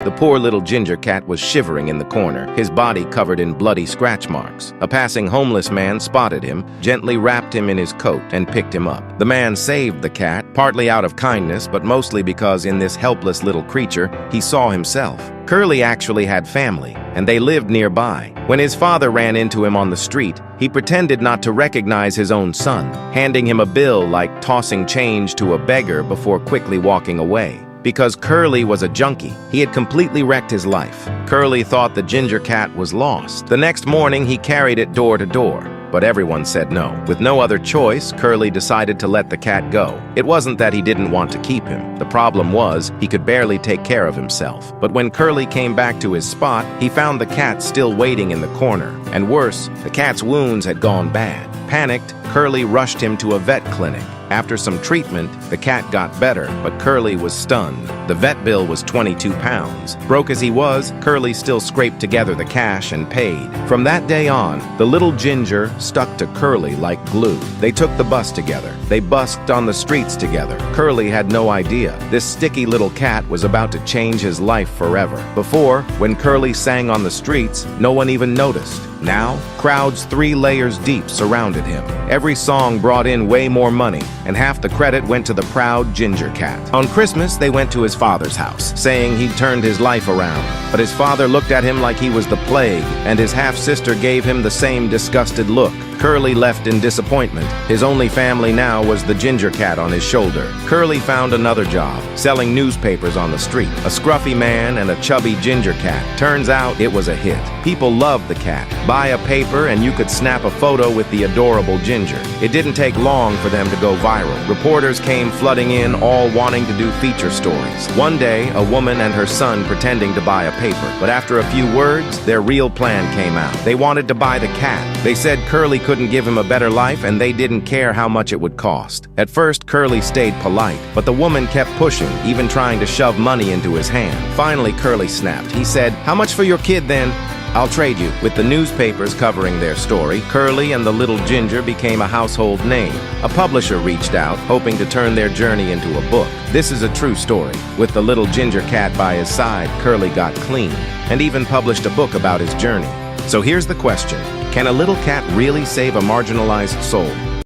The poor little ginger cat was shivering in the corner, his body covered in bloody scratch marks. A passing homeless man spotted him, gently wrapped him in his coat, and picked him up. The man saved the cat, partly out of kindness, but mostly because in this helpless little creature, he saw himself. Curly actually had family, and they lived nearby. When his father ran into him on the street, he pretended not to recognize his own son, handing him a bill like tossing change to a beggar before quickly walking away. Because Curly was a junkie, he had completely wrecked his life. Curly thought the ginger cat was lost. The next morning, he carried it door to door, but everyone said no. With no other choice, Curly decided to let the cat go. It wasn't that he didn't want to keep him. The problem was, he could barely take care of himself. But when Curly came back to his spot, he found the cat still waiting in the corner. And worse, the cat's wounds had gone bad. Panicked, Curly rushed him to a vet clinic. After some treatment, the cat got better, but Curly was stunned. The vet bill was 22 pounds. Broke as he was, Curly still scraped together the cash and paid. From that day on, the little ginger stuck to Curly like glue. They took the bus together. They busked on the streets together. Curly had no idea. This sticky little cat was about to change his life forever. Before, when Curly sang on the streets, no one even noticed. Now, crowds 3 layers deep surrounded him. Every song brought in way more money, and half the credit went to the proud ginger cat. On Christmas, they went to his father's house, saying he'd turned his life around. But his father looked at him like he was the plague, and his half-sister gave him the same disgusted look. Curly left in disappointment. His only family now was the ginger cat on his shoulder. Curly found another job, selling newspapers on the street. A scruffy man and a chubby ginger cat. Turns out it was a hit. People loved the cat. Buy a paper and you could snap a photo with the adorable ginger. It didn't take long for them to go viral. Reporters came flooding in, all wanting to do feature stories. One day, a woman and her son pretending to buy a paper. But after a few words, their real plan came out. They wanted to buy the cat. They said Curly couldn't give him a better life, and they didn't care how much it would cost. At first, Curly stayed polite, but the woman kept pushing, even trying to shove money into his hand. Finally, Curly snapped. He said, "How much for your kid, then? I'll trade you." With the newspapers covering their story, Curly and the little ginger became a household name. A publisher reached out, hoping to turn their journey into a book. This is a true story. With the little ginger cat by his side, Curly got clean, and even published a book about his journey. So here's the question. Can a little cat really save a marginalized soul?